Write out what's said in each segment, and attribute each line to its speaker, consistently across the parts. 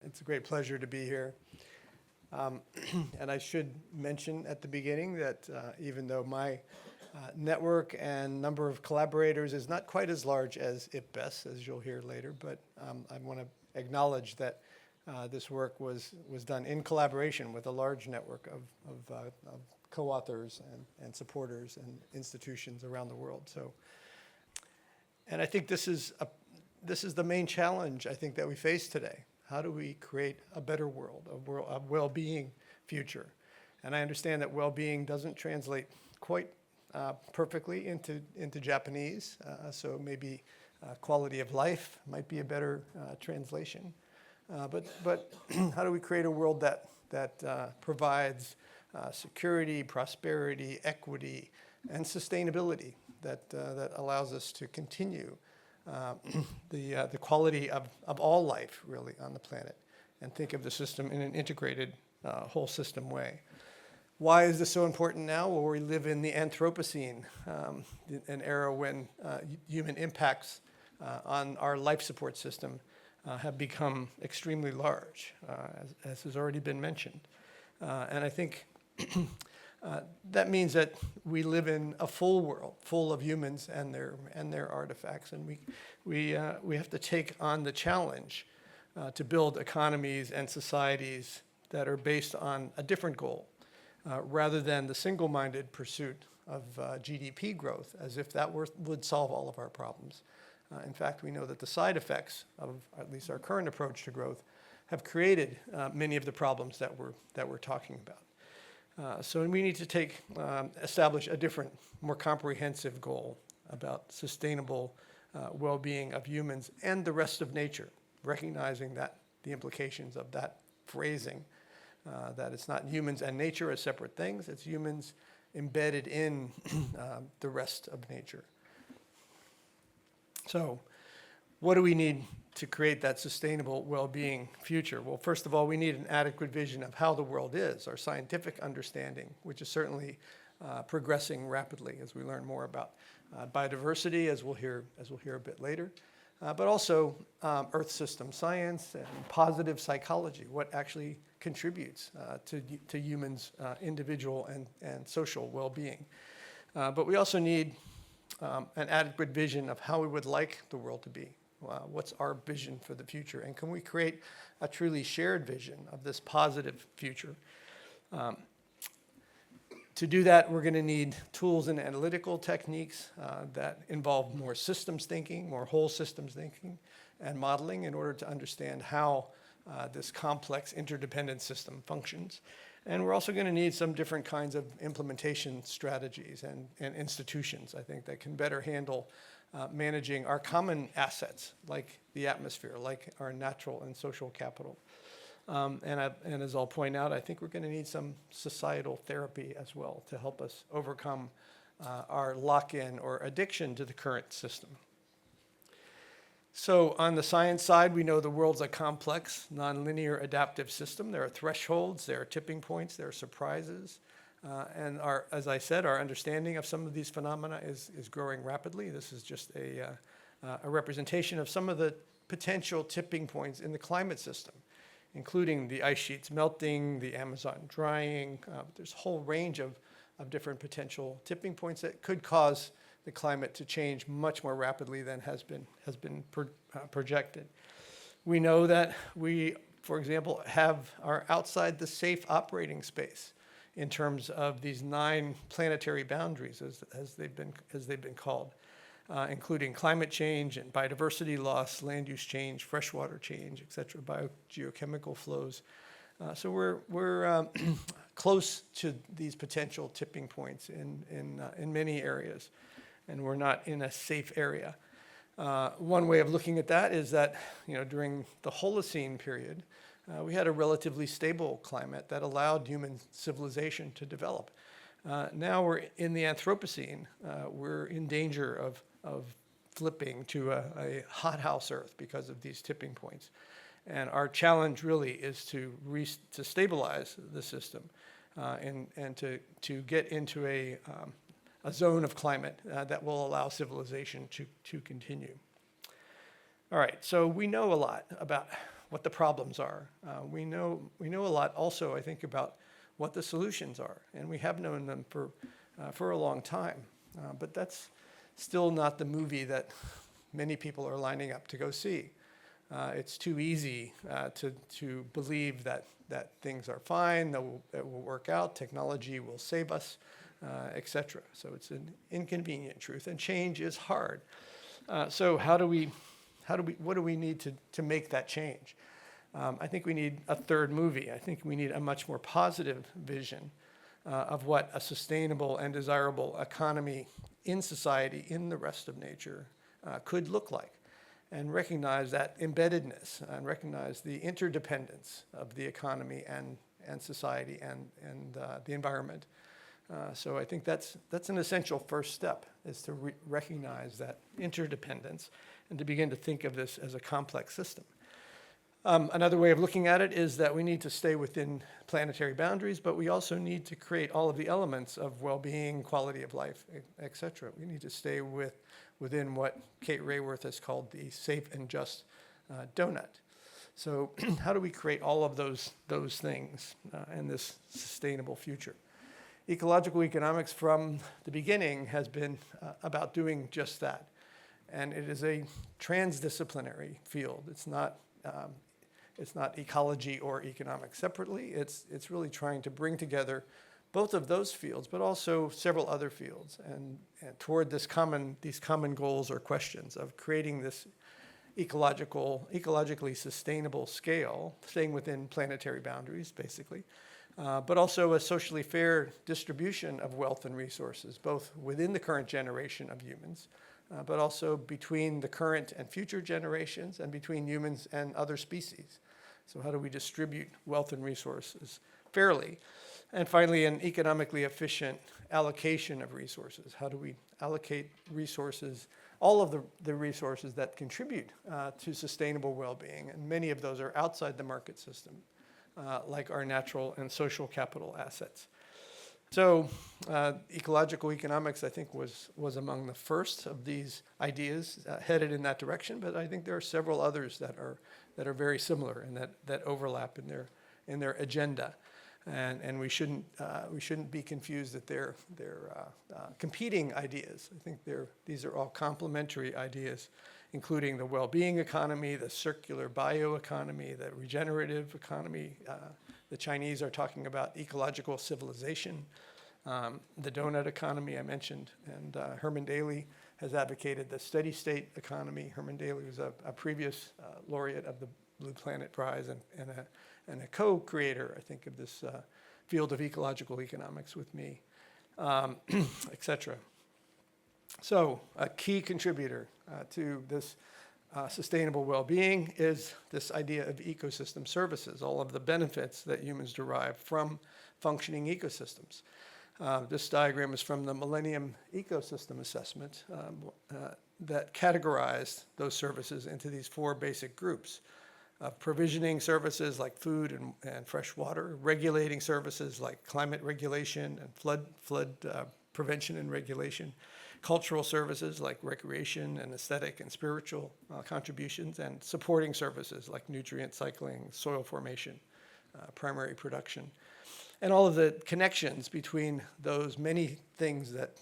Speaker 1: It's a great pleasure to be here. And I should mention at the beginning that even though my network and number of collaborators is not quite as large as IPBES, as you'll hear later, but I want to acknowledge that this work was done in collaboration with a large network of co-authors and supporters and institutions around the world. And I think this is the main challenge I think that we face today. How do we create a better world, a well-being future? And I understand that well-being doesn't translate quite perfectly into Japanese, so maybe quality of life might be a better translation. But how do we create a world that provides security, prosperity, equity, and sustainability that allows us to continue the quality of all life, really, on the planet, and think of the system in an integrated whole system way. Why is this so important now? Well, we live in the Anthropocene, an era when human impacts on our life support system have become extremely large, as has already been mentioned. And I think that means that we live in a full world, full of humans and their artifacts, and we have to take on the challenge to build economies and societies that are based on a different goal, rather than the single-minded pursuit of GDP growth, as if that would solve all of our problems. In fact, we know that the side effects of at least our current approach to growth have created many of the problems that we're talking about. So we need to establish a different, more comprehensive goal about sustainable well-being of humans and the rest of nature, recognizing that the implications of that phrasing, that it's not humans and nature as separate things, it's humans embedded in the rest of nature. So what do we need to create that sustainable well-being future? Well, first of all, we need an adequate vision of how the world is, our scientific understanding, which is certainly progressing rapidly as we learn more about biodiversity, as we'll hear a bit later, but also Earth system science and positive psychology, what actually contributes to humans' individual and social well-being. But we also need an adequate vision of how we would like the world to be. What's our vision for the future? And can we create a truly shared vision of this positive future? To do that, we're going to need tools and analytical techniques that involve more systems thinking, more whole systems thinking, and modeling in order to understand how this complex interdependent system functions. And we're also going to need some different kinds of implementation strategies and institutions, I think, that can better handle managing our common assets, like the atmosphere, like our natural and social capital. And as I'll point out, I think we're going to need some societal therapy as well to help us overcome our lock-in or addiction to the current system. So on the science side, we know the world's a complex, nonlinear adaptive system. There are thresholds, there are tipping points, there are surprises. And as I said, our understanding of some of these phenomena is growing rapidly. This is just a representation of some of the potential tipping points in the climate system, including the ice sheets melting, the Amazon drying. There's a whole range of different potential tipping points that could cause the climate to change much more rapidly than has been projected. We know that we, for example, are outside the safe operating space in terms of these 9 planetary boundaries, as they've been called, including climate change and biodiversity loss, land use change, freshwater change, et cetera, biogeochemical flows. So we're close to these potential tipping points in many areas, and we're not in a safe area. One way of looking at that is that, during the Holocene period, we had a relatively stable climate that allowed human civilization to develop. Now we're in the Anthropocene. We're in danger of flipping to a hothouse Earth because of these tipping points. And our challenge really is to stabilize the system and to get into a zone of climate that will allow civilization to continue. All right, so we know a lot about what the problems are. We know a lot also, I think, about what the solutions are, and we have known them for a long time. But that's still not the movie that many people are lining up to go see. It's too easy to believe that things are fine, that it will work out, technology will save us, etc. So it's an inconvenient truth, and change is hard. So what do we need to make that change? I think we need a third movie. I think we need a much more positive vision of what a sustainable and desirable economy in society, in the rest of nature, could look like, and recognize that embeddedness and recognize the interdependence of the economy and society and the environment. So I think that's an essential first step, is to recognize that interdependence and to begin to think of this as a complex system. Another way of looking at it is that we need to stay within planetary boundaries, but we also need to create all of the elements of well-being, quality of life, et cetera. We need to stay within what Kate Raworth has called the safe and just donut. So how do we create all of those things in this sustainable future? Ecological economics from the beginning has been about doing just that. And it is a transdisciplinary field. It's not ecology or economics separately. It's really trying to bring together both of those fields, but also several other fields, and toward these common goals or questions of creating this ecologically sustainable scale, staying within planetary boundaries, basically, but also a socially fair distribution of wealth and resources, both within the current generation of humans, but also between the current and future generations, and between humans and other species. So how do we distribute wealth and resources fairly? And finally, an economically efficient allocation of resources. How do we allocate resources, all of the resources that contribute to sustainable well-being? And many of those are outside the market system, like our natural and social capital assets. So ecological economics, I think, was among the first of these ideas headed in that direction, but I think there are several others that are very similar and that overlap in their agenda. And we shouldn't be confused that they're competing ideas. I think these are all complementary ideas, including the well-being economy, the circular bioeconomy, the regenerative economy. The Chinese are talking about ecological civilization. The donut economy I mentioned, and Herman Daly has advocated the steady state economy. Herman Daly was a previous laureate of the Blue Planet Prize and a co-creator, I think, of this field of ecological economics with me, et cetera. So a key contributor to this sustainable well-being is this idea of ecosystem services, all of the benefits that humans derive from functioning ecosystems. This diagram is from the Millennium Ecosystem Assessment that categorized those services into these four basic groups: provisioning services like food and fresh water, regulating services like climate regulation and flood prevention and regulation, cultural services like recreation and aesthetic and spiritual contributions, and supporting services like nutrient cycling, soil formation, primary production, and all of the connections between those many things that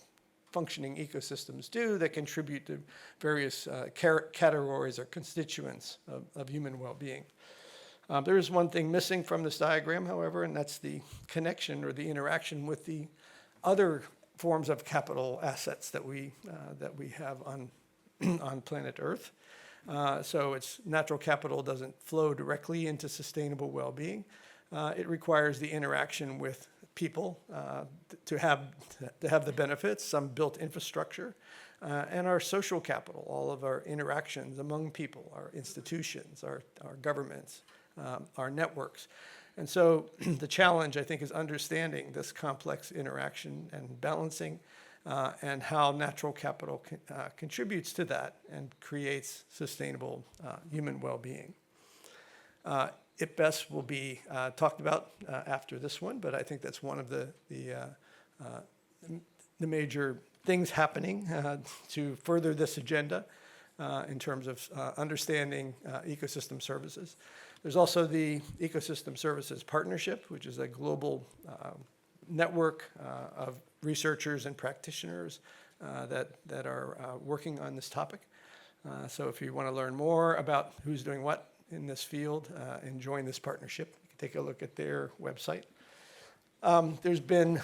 Speaker 1: functioning ecosystems do that contribute to various categories or constituents of human well-being. There is one thing missing from this diagram, however, and that's the connection or the interaction with the other forms of capital assets that we have on planet Earth. So it's natural capital doesn't flow directly into sustainable well-being. It requires the interaction with people to have the benefits, some built infrastructure, and our social capital, all of our interactions among people, our institutions, our governments, our networks. And so the challenge, I think, is understanding this complex interaction and balancing and how natural capital contributes to that and creates sustainable human well-being. It best will be talked about after this one, but I think that's one of the major things happening to further this agenda. in terms of understanding ecosystem services. There's also the Ecosystem Services Partnership, which is a global network of researchers and practitioners that are working on this topic. So if you want to learn more about who's doing what in this field and join this partnership, you can take a look at their website. There's been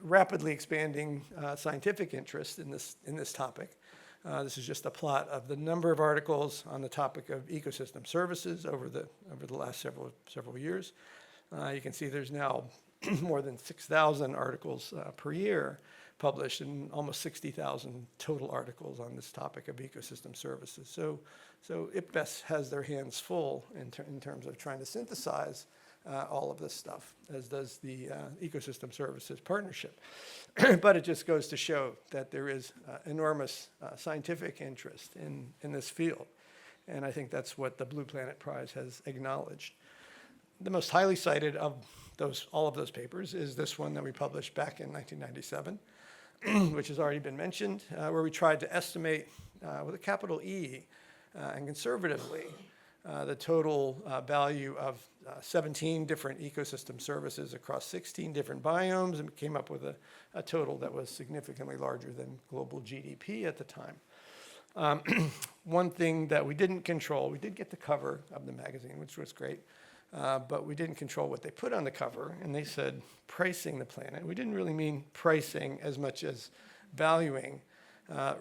Speaker 1: rapidly expanding scientific interest in this topic. This is just a plot of the number of articles on the topic of ecosystem services over the last several years. You can see there's now more than 6,000 articles per year published, and almost 60,000 total articles on this topic of ecosystem services. So IPBES has their hands full in terms of trying to synthesize all of this stuff, as does the Ecosystem Services Partnership. But it just goes to show that there is enormous scientific interest in this field. And I think that's what the Blue Planet Prize has acknowledged. The most highly cited of all of those papers is this one that we published back in 1997, which has already been mentioned, where we tried to estimate with a capital E and conservatively the total value of 17 different ecosystem services across 16 different biomes, and came up with a total that was significantly larger than global GDP at the time. One thing that we didn't control, we did get the cover of the magazine, which was great, but we didn't control what they put on the cover, and they said pricing the planet. We didn't really mean pricing as much as valuing,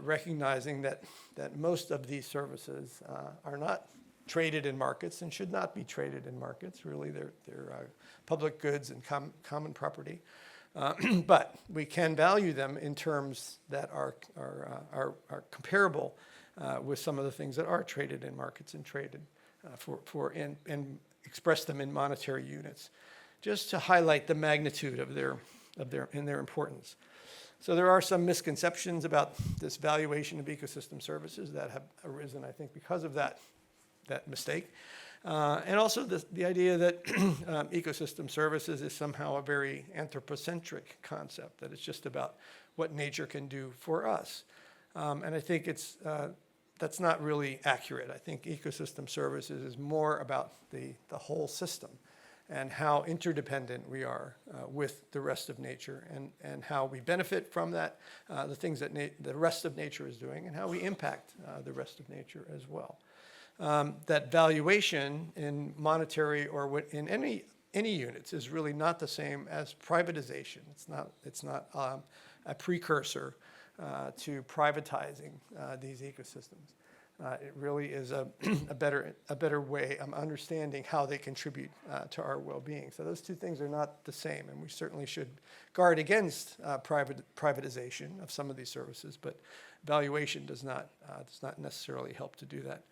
Speaker 1: recognizing that most of these services are not traded in markets and should not be traded in markets. Really, they're public goods and common property. But we can value them in terms that are comparable with some of the things that are traded in markets and traded and express them in monetary units, just to highlight the magnitude of their importance. So there are some misconceptions about this valuation of ecosystem services that have arisen, I think, because of that mistake. And also the idea that ecosystem services is somehow a very anthropocentric concept, that it's just about what nature can do for us. And I think that's not really accurate. I think ecosystem services is more about the whole system and how interdependent we are with the rest of nature, and how we benefit from that, the things that the rest of nature is doing, and how we impact the rest of nature as well. That valuation in monetary or in any units is really not the same as privatization. It's not a precursor to privatizing these ecosystems. It really is a better way of understanding how they contribute to our well-being. So those two things are not the same, and we certainly should guard against privatization of some of these services, but valuation does not necessarily help to do that.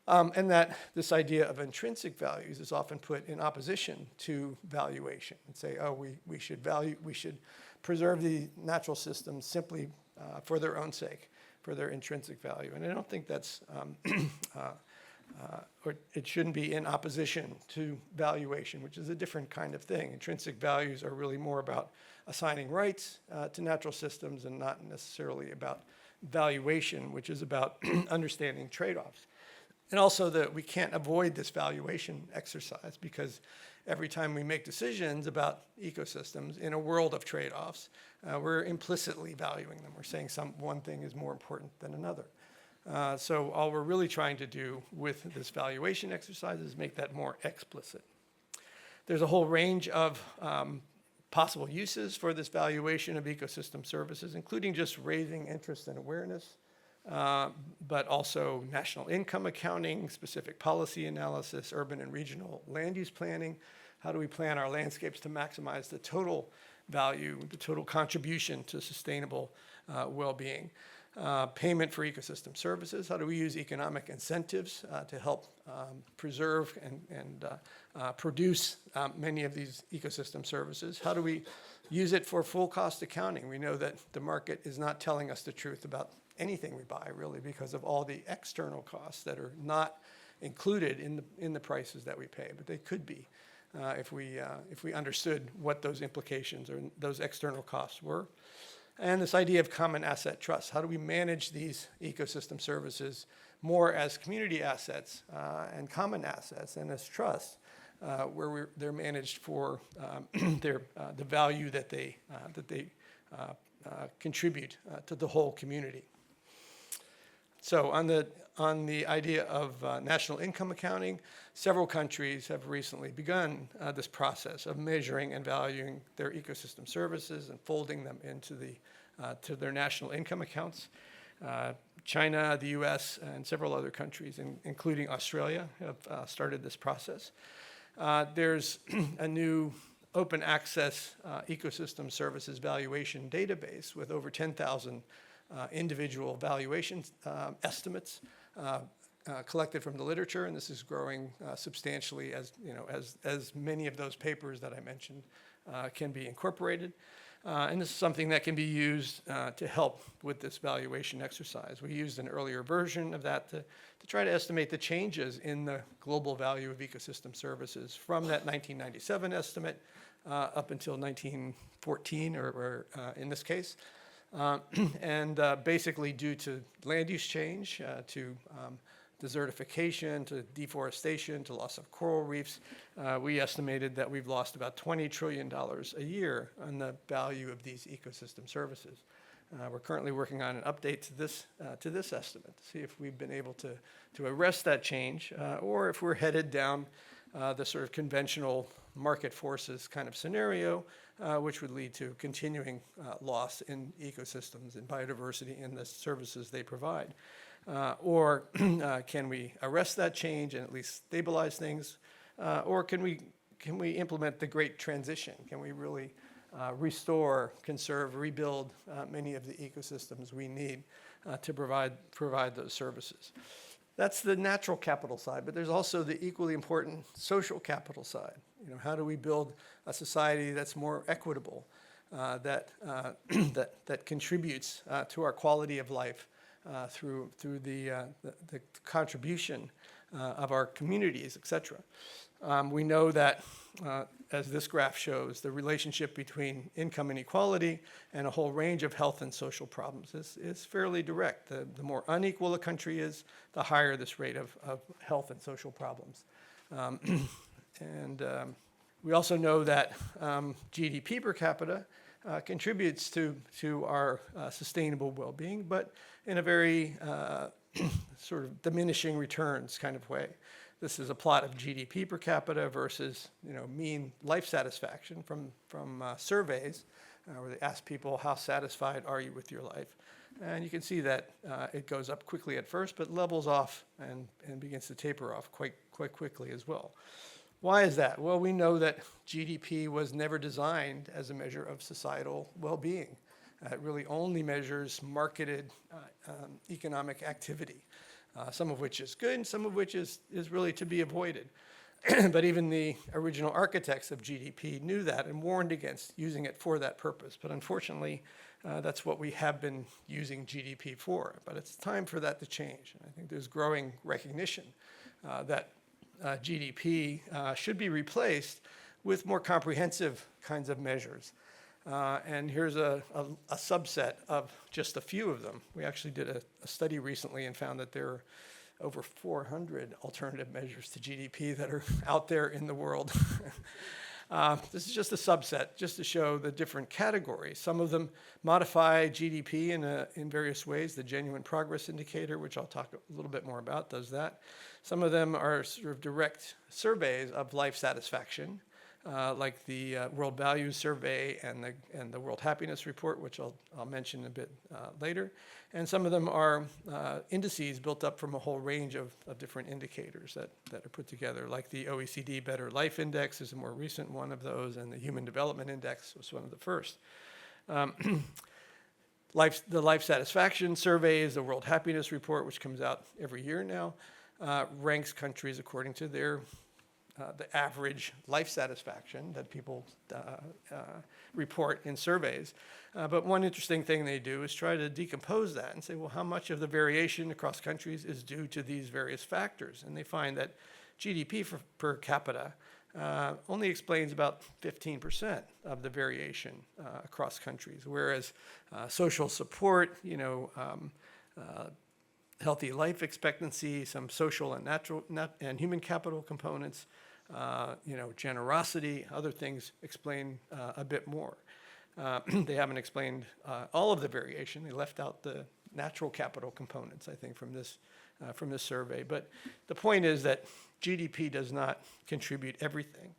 Speaker 1: And that this idea of intrinsic values is often put in opposition to valuation, and say, oh, we should preserve the natural systems simply for their own sake, for their intrinsic value. And I don't think that's, or it shouldn't be in opposition to valuation, which is a different kind of thing. Intrinsic values are really more about assigning rights to natural systems, and not necessarily about valuation, which is about understanding trade-offs. And also that we can't avoid this valuation exercise, because every time we make decisions about ecosystems in a world of trade-offs, we're implicitly valuing them. We're saying one thing is more important than another. So all we're really trying to do with this valuation exercise is make that more explicit. There's a whole range of possible uses for this valuation of ecosystem services, including just raising interest and awareness, but also national income accounting, specific policy analysis, urban and regional land use planning. How do we plan our landscapes to maximize the total value, the total contribution to sustainable well-being? Payment for ecosystem services. How do we use economic incentives to help preserve and produce many of these ecosystem services? How do we use it for full cost accounting? We know that the market is not telling us the truth about anything we buy, really, because of all the external costs that are not included in the prices that we pay, but they could be if we understood what those implications or those external costs were. And this idea of common asset trust. How do we manage these ecosystem services more as community assets and common assets and as trusts, where they're managed for the value that they contribute to the whole community. So on the idea of national income accounting, several countries have recently begun this process of measuring and valuing their ecosystem services and folding them into to their national income accounts. China, the US, and several other countries, including Australia, have started this process. There's a new open access ecosystem services valuation database with over 10,000 individual valuation estimates collected from the literature, and this is growing substantially as many of those papers that I mentioned can be incorporated. And this is something that can be used to help with this valuation exercise. We used an earlier version of that to try to estimate the changes in the global value of ecosystem services from that 1997 estimate up until 1914, or in this case. And basically due to land use change, to desertification, to deforestation, to loss of coral reefs, we estimated that we've lost about $20 trillion a year on the value of these ecosystem services. We're currently working on an update to this estimate to see if we've been able to arrest that change, or if we're headed down the sort of conventional market forces kind of scenario, which would lead to continuing loss in ecosystems and biodiversity in the services they provide. Or can we arrest that change and at least stabilize things? Or can we implement the great transition? Can we really restore, conserve, rebuild many of the ecosystems we need to provide those services? That's the natural capital side, but there's also the equally important social capital side. How do we build a society that's more equitable, that contributes to our quality of life through the contribution of our communities, et cetera. We know that, as this graph shows, the relationship between income inequality and a whole range of health and social problems is fairly direct. The more unequal a country is, the higher this rate of health and social problems. We also know that GDP per capita contributes to our sustainable well-being, but in a very sort of diminishing returns kind of way. This is a plot of GDP per capita versus mean life satisfaction from surveys where they ask people, how satisfied are you with your life? And you can see that it goes up quickly at first, but levels off and begins to taper off quite quickly as well. Why is that? Well, we know that GDP was never designed as a measure of societal well-being. It really only measures marketed economic activity, some of which is good and some of which is really to be avoided. But even the original architects of GDP knew that and warned against using it for that purpose. But unfortunately, that's what we have been using GDP for. But it's time for that to change. And I think there's growing recognition that GDP should be replaced with more comprehensive kinds of measures. And here's a subset of just a few of them. We actually did a study recently and found that there are over 400 alternative measures to GDP that are out there in the world. This is just a subset, just to show the different categories. Some of them modify GDP in various ways. The genuine progress indicator, which I'll talk a little bit more about, does that. Some of them are sort of direct surveys of life satisfaction, like the World Values Survey and the World Happiness Report, which I'll mention a bit later. And some of them are indices built up from a whole range of different indicators that are put together, like the OECD Better Life Index is a more recent one of those, and the Human Development Index was one of the first. The Life Satisfaction Survey is the World Happiness Report, which comes out every year now, ranks countries according to their the average life satisfaction that people report in surveys. But one interesting thing they do is try to decompose that and say, well, how much of the variation across countries is due to these various factors? And they find that GDP per capita only explains about 15% of the variation across countries, whereas social support, healthy life expectancy, some social and natural and human capital components, generosity, other things explain a bit more. They haven't explained all of the variation. They left out the natural capital components, I think, from this survey. But the point is that GDP does not contribute everything.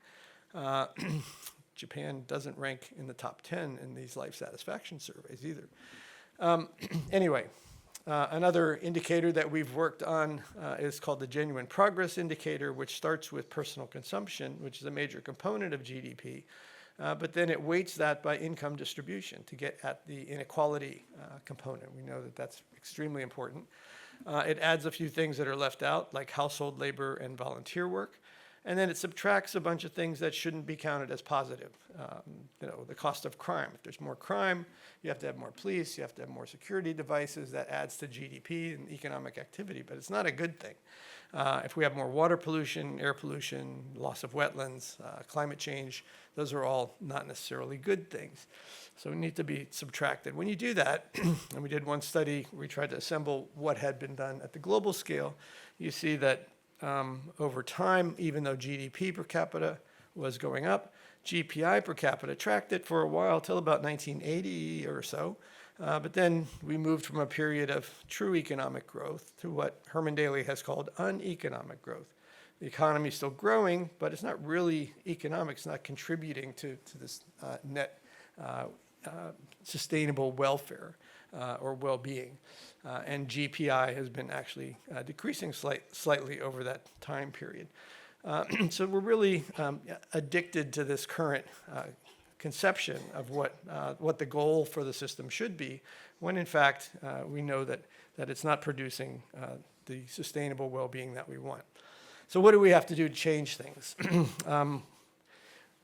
Speaker 1: Japan doesn't rank in the top 10 in these life satisfaction surveys either. Anyway, another indicator that we've worked on is called the Genuine Progress Indicator, which starts with personal consumption, which is a major component of GDP. But then it weights that by income distribution to get at the inequality component. We know that that's extremely important. It adds a few things that are left out, like household labor and volunteer work. And then it subtracts a bunch of things that shouldn't be counted as positive. The cost of crime. If there's more crime, you have to have more police, you have to have more security devices. That adds to GDP and economic activity, but it's not a good thing. If we have more water pollution, air pollution, loss of wetlands, climate change, those are all not necessarily good things. So we need to be subtracted. When you do that, and we did one study, we tried to assemble what had been done at the global scale, you see that over time, even though GDP per capita was going up, GPI per capita tracked it for a while till about 1980 or so. But then we moved from a period of true economic growth to what Herman Daly has called uneconomic growth. The economy is still growing, but it's not really economic. It's not contributing to this net sustainable welfare or well-being. And GPI has been actually decreasing slightly over that time period. So we're really addicted to this current conception of what the goal for the system should be, when in fact we know that it's not producing the sustainable well-being that we want. So what do we have to do to change things?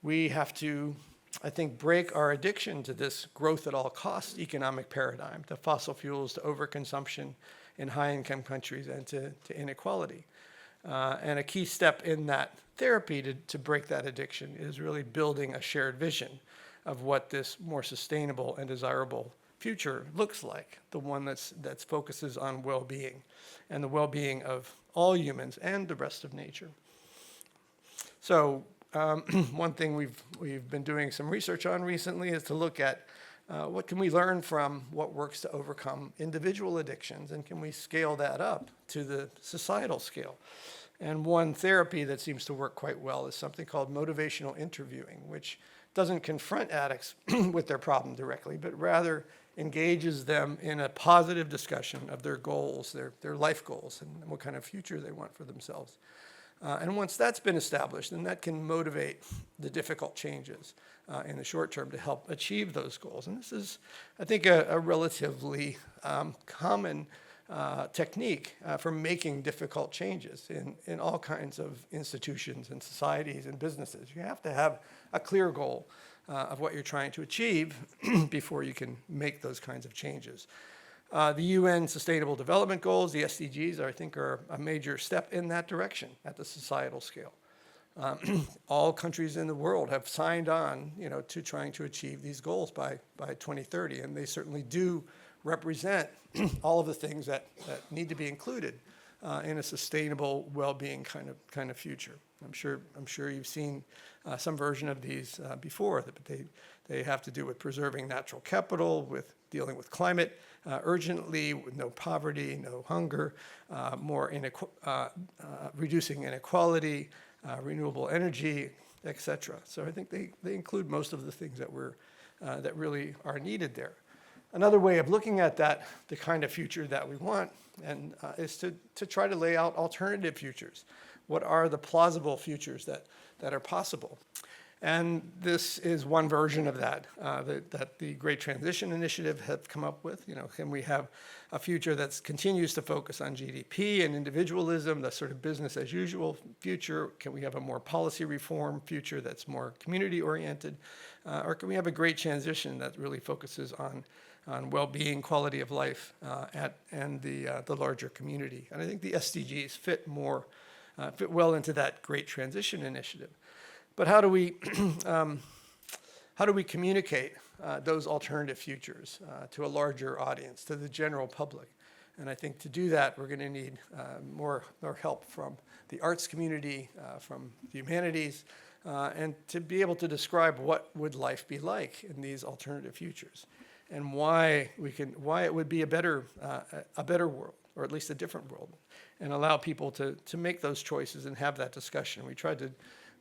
Speaker 1: We have to, I think, break our addiction to this growth at all costs economic paradigm, to fossil fuels, to overconsumption in high-income countries, and to inequality. And a key step in that therapy to break that addiction is really building a shared vision of what this more sustainable and desirable future looks like, the one that focuses on well-being and the well-being of all humans and the rest of nature. So one thing we've been doing some research on recently is to look at what can we learn from what works to overcome individual addictions, and can we scale that up to the societal scale? And one therapy that seems to work quite well is something called motivational interviewing, which doesn't confront addicts with their problem directly, but rather engages them in a positive discussion of their goals, their life goals, and what kind of future they want for themselves. And once that's been established, then that can motivate the difficult changes in the short term to help achieve those goals. And this is, I think, a relatively common technique for making difficult changes in all kinds of institutions and societies and businesses. You have to have a clear goal of what you're trying to achieve before you can make those kinds of changes. The UN Sustainable Development Goals, the SDGs, I think are a major step in that direction at the societal scale. All countries in the world have signed on, to trying to achieve these goals by 2030, and they certainly do represent all of the things that need to be included in a sustainable, well-being kind of future. I'm sure you've seen some version of these before, but they have to do with preserving natural capital, with dealing with climate urgently, with no poverty, no hunger, reducing inequality, renewable energy, etc. So I think they include most of the things that really are needed there. Another way of looking at that, the kind of future that we want, and is to try to lay out alternative futures. What are the plausible futures that are possible? And this is one version of that the Great Transition Initiative have come up with. Can we have a future that continues to focus on GDP and individualism, the sort of business as usual future? Can we have a more policy reform future that's more community oriented? Or can we have a great transition that really focuses on well-being, quality of life, and the larger community? And I think the SDGs fit well into that Great Transition Initiative. But how do we how do we communicate those alternative futures to a larger audience, to the general public? And I think to do that, we're going to need more help from the arts community, from the humanities, and to be able to describe what would life be like in these alternative futures, and why it would be a better world, or at least a different world, and allow people to make those choices and have that discussion.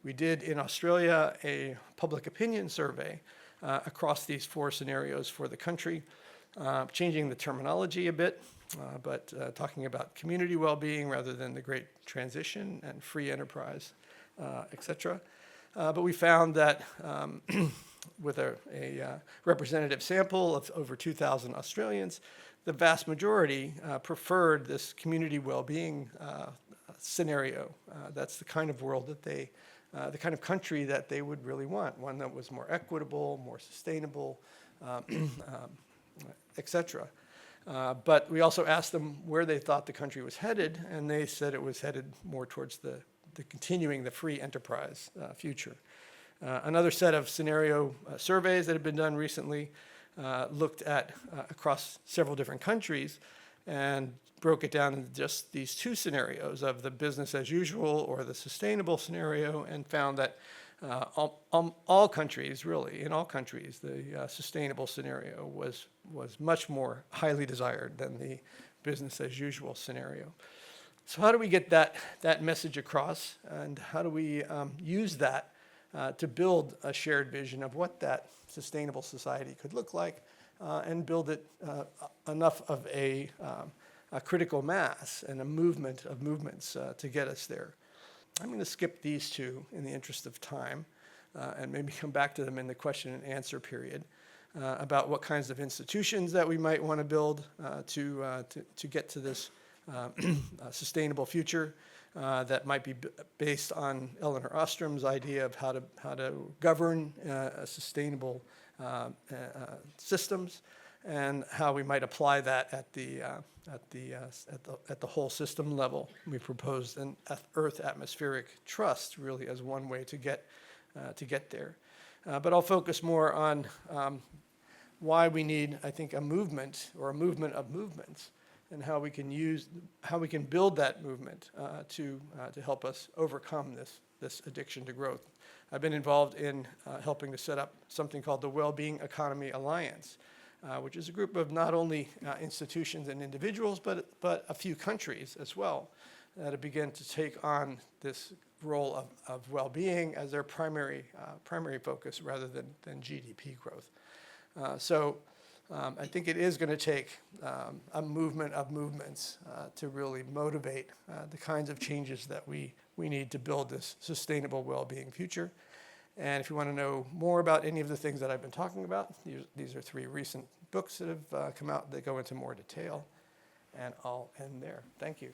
Speaker 1: We did in Australia a public opinion survey across these 4 scenarios for the country, changing the terminology a bit, but talking about community well-being rather than the great transition and free enterprise, et cetera. But we found that with a representative sample of over 2,000 Australians, the vast majority preferred this community well-being scenario. That's the kind of world that the kind of country that they would really want, one that was more equitable, more sustainable, et cetera. But we also asked them where they thought the country was headed, and they said it was headed more towards the continuing the free enterprise future. Another set of scenario surveys that have been done recently looked at across several different countries and broke it down into just these 2 scenarios of the business as usual or the sustainable scenario, and found that all countries, really, in all countries, the sustainable scenario was much more highly desired than the business as usual scenario. So how do we get that message across, and how do we use that to build a shared vision of what that sustainable society could look like, and build it enough of a critical mass and a movement of movements to get us there? I'm going to skip these 2 in the interest of time, and maybe come back to them in the question and answer period, about what kinds of institutions that we might want to build to get to this sustainable future that might be based on Elinor Ostrom's idea of how to govern sustainable systems, and how we might apply that at the whole system level. We proposed an Earth atmospheric trust, really, as one way to get there. But I'll focus more on why we need, I think, a movement or a movement of movements, and how we can build that movement to help us overcome this addiction to growth. I've been involved in helping to set up something called the Wellbeing Economy Alliance, which is a group of not only institutions and individuals, but a few countries as well, that have begun to take on this role of well-being as their primary focus rather than GDP growth. So I think it is going to take a movement of movements to really motivate the kinds of changes that we need to build this sustainable well-being future. And if you want to know more about any of the things that I've been talking about, these are 3 recent books that have come out that go into more detail. And I'll end there. Thank you.